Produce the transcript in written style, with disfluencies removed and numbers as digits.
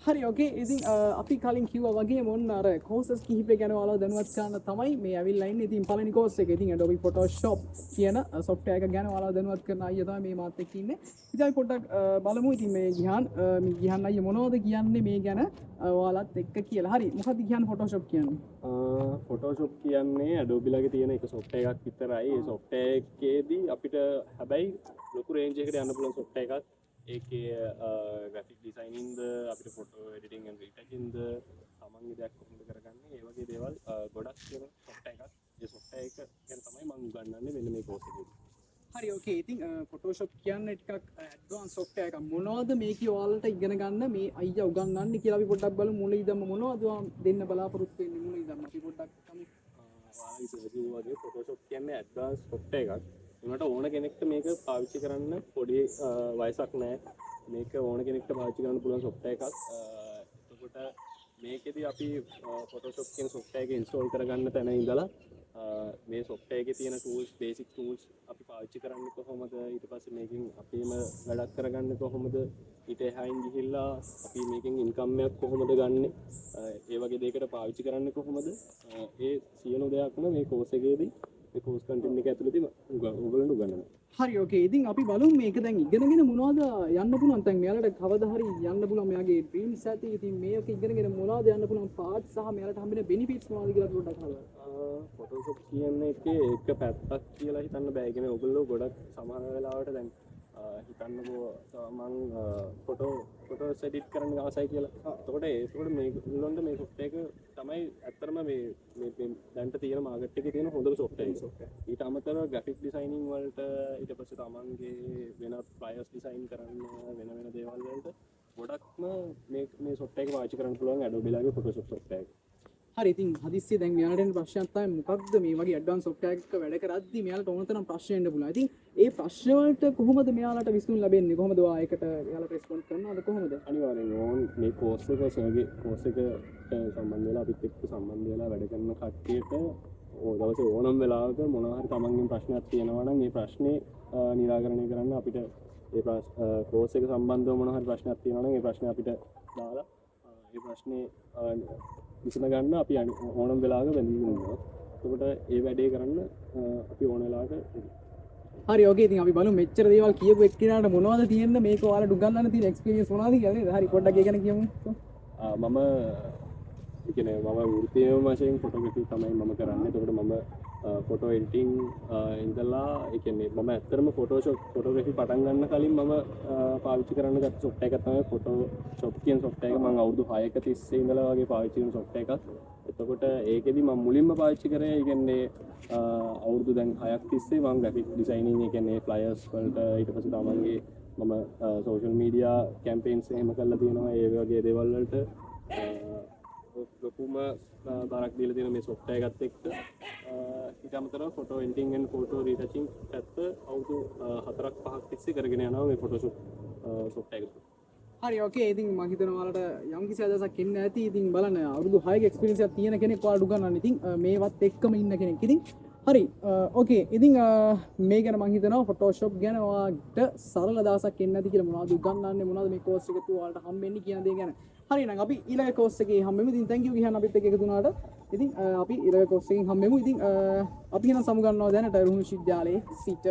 හරි ඕකේ ඉතින් අපි කලින් කිව්වා වගේ මොන්න අර කෝසස් කිහිපය ගැන ඔයාලා දැනුවත් කරන්න තමයි මේ ඇවිල්ලා ඉන්නේ. ඉතින් පළවෙනි කෝස් එක ඉතින් Adobe Photoshop කියන software එක ගැන ඔයාලා දැනුවත් කරන අයියා තමයි මේ මාත් එක්ක ඉන්නේ. ඉතින් අපි පොඩ්ඩක් බලමු ඉතින් මේ ගිහන් අයියා මොනවද කියන්නේ මේ ගැන ඔයාලත් එක්ක කියලා. හරි මොකක්ද කියන්නේ Photoshop කියන්නේ? Photoshop කියන්නේ Adobe ලගේ තියෙන එක software එකක් විතරයි. ඒ software එකේදී අපිට හැබැයි ලොකු range එකකට යන්න පුළුවන් software එකක්. ඒකේ graphic designing ද අපිට photo editing and retouching ද තමන්ගේ දෙයක් කොහොමද කරගන්නේ ඒ වගේ දේවල් ගොඩක් තියෙන software එකක්. ඒ software එක ගැන තමයි මම උගන්වන්නේ මෙන්න මේ course එකේදී. හරි ඕකේ ඉතින් Photoshop කියන්නේ ටිකක් ඇඩ්වාන්ස් software එකක්. මොනවද මේකේ ඔයාලට ඉගෙන ගන්න මේ අයියා උගන්වන්නේ කියලා අපි පොඩ්ඩක් බලමු. මුල ඉඳන්ම මොනවද දෙන්න බලාපොරොත්තු වෙන්නේ මුල ඉඳන්ම අපි පොඩ්ඩක් තමයි ඔයාලා වගේ Photoshop කියන්නේ ඇඩ්වාන්ස් software එකක්. ඒකට ඕන කෙනෙක්ට මේක පාවිච්චි කරන්න පොඩි වයසක් නැහැ. මේක ඕන කෙනෙක්ට පාවිච්චි කරන්න පුළුවන් software එකක්. එතකොට මේකෙදී අපි Photoshop කියන software එක install කරගන්න තැන ඉඳලා මේ software එකේ තියෙන tools basic tools අපි පාවිච්චි කරන්නේ කොහොමද ඊට පස්සේ මේකෙන් අපේම වැඩක් කරගන්නේ කොහොමද ඊට එහායින් ගිහිල්ලා අපි මේකෙන් income එකක් කොහොමද ගන්නෙ ඒ වගේ දෙයකට පාවිච්චි කරන්නේ කොහොමද ඒ සියලු දෙයක්ම මේ course එකේදී මේ course content එක ඇතුළතදී ඔයගොල්ලන්ට උගන්වනවා. හරි ඕකේ ඉතින් අපි බලමු මේක දැන් ඉගෙනගෙන මොනවද යන්න පුළුවන් දැන් මෙයාලට කවදා හරි යන්න පුළුවන් මෙයාගේ ඩ්‍රීම්ස් ඇති ඉතින් මේක ඉගෙනගෙන මොනවද යන්න පුළුවන් පාර්ට් සහ මෙයාලට හම්බෙන බෙනිෆිට්ස් මොනවද කියලා පොඩ්ඩක් අහලා. Photoshop කියන්නේ එකේ එක පැත්තක් කියලා හිතන්න බෑ. ඒ කියන්නේ ඔයගොල්ලෝ ගොඩක් සමහර වෙලාවට දැන් හිතන්නකෝ මම ෆොටෝස් එඩිට් කරන්න ආසයි කියලා. එතකොට මේගොල්ලන්ට මේ software එක තමයි ඇත්තටම මේ දැන්ට තියෙන මාකට් එකේ තියෙන හොඳම software එක. ඊට අමතරව graphic designing වලට ඊට පස්සේ තමන්ගේ වෙනත් flyers design කරන්න වෙන දේවල් වලට ගොඩක්ම මේ software එක පාවිච්චි කරන්න පුළුවන් Adobe ලගේ Photoshop software එක. හරි ඉතින් හදිස්සියේ දැන් මෙයාලට එන ප්‍රශ්නයක් තමයි මොකක්ද මේ වගේ ඇඩ්වාන්ස් software එකක වැඩ කරද්දී මෙයාලට ඕන තරම් ප්‍රශ්න එන්න පුළුවන්. ඉතින් ඒ ප්‍රශ්න වලට කොහොමද මෙයාලට විසඳුම් ලැබෙන්නේ? කොහොමද ඔයා ඒකට එයාලට රෙස්පොන්ඩ් කරනවද කොහොමද? අනිවාර්යෙන් මේ course එක සර්ගේ course එක සම්බන්ධ වෙලා අපිත් එක්ක සම්බන්ධ වෙලා වැඩ කරන කට්ටියට දවසේ ඕනම වෙලාවක මොනවා හරි තමන්ගේ ප්‍රශ්නයක් තියෙනවා නම් ඒ ප්‍රශ්නේ निराකරණය කරන්න අපිට ඒ course එක සම්බන්ධව මොනවා හරි ප්‍රශ්නයක් තියෙනවා නම් ඒ ප්‍රශ්නේ අපිට දාලා ඒ ප්‍රශ්නේ විසඳ ගන්න අපි ඕනම වෙලාවක බැඳී ඉන්නවා. එතකොට ඒ වැඩේ කරන්න අපි ඕන වෙලාවක හරි ඕකේ ඉතින් අපි බලමු මෙච්චර දේවල් කියපු එක්කිනාට මොනවද තියෙන්නේ මේක ඔයාලට උගන්වන්න තියෙන එක්ස්පීරියන්ස් මොනවද කියලා නේද? හරි පොඩ්ඩක් ඒ ගැන කියමු. මම කියන්නේ මම වෘත්තීය වශයෙන් ෆොටෝග්‍රැෆි තමයි මම කරන්නේ. එතකොට මම ෆොටෝ එඩිටිං ඉඳලා ඒ කියන්නේ මම ඇත්තටම ෆොටෝග්‍රැෆි පටන් ගන්න කලින් මම පාවිච්චි කරන්න ගත්ත software එකක් තමයි Photoshop කියන software එක. මම අවුරුදු 6ක තිස්සේ ඉඳලා වගේ පාවිච්චි කරන software එකක්. එතකොට ඒකෙදි මම මුලින්ම පාවිච්චි කරේ ඒ කියන්නේ අවුරුදු දැන් 6ක් තිස්සේ මම graphic designing ඒ කියන්නේ flyers වලට ඊට පස්සේ තමන්ගේ මම social media campaigns එහෙම කරලා තියෙනවා. ඒ වගේ දේවල් වලට ලොකුම බාරක් දීලා තියෙන මේ software එකත් එක්ක ඊට අමතරව photo editing and photo retouching පැත්ත අවුරුදු 4ක් 5ක් තිස්සේ කරගෙන යනවා මේ Photoshop software එක. හරි ඕකේ ඉතින් මම හිතනවා ඔයාලට යම් කිසි අදහසක් එන්න ඇති. ඉතින් බලන්න අවුරුදු 6ක එක්ස්පීරියන්ස් එකක් තියෙන කෙනෙක් ඔයාලට උගන්වන්න. ඉතින් මේවත් එක්කම ඉන්න කෙනෙක්. ඉතින් හරි ඕකේ ඉතින් මේ ගැන මම හිතනවා Photoshop ගැන ඔයාලට සරල අදහසක් එන්න ඇති කියලා මොනවද උගන්වන්නේ මොනවද මේ course එක තුල ඔයාලට හම්බෙන්නේ කියන දේ ගැන. හරි එහෙනම් අපි ඊළඟ course එකේ හම්බෙමු. ඉතින් thank you ගිහන් අපිත් එක්ක එකතු වුණාට. ඉතින් අපි ඊළඟ course එකකින් හම්බෙමු. ඉතින් අපි එහෙනම් සමු ගන්නවා දැනට රුහුණු විශ්වවිද්‍යාලයේ සිට.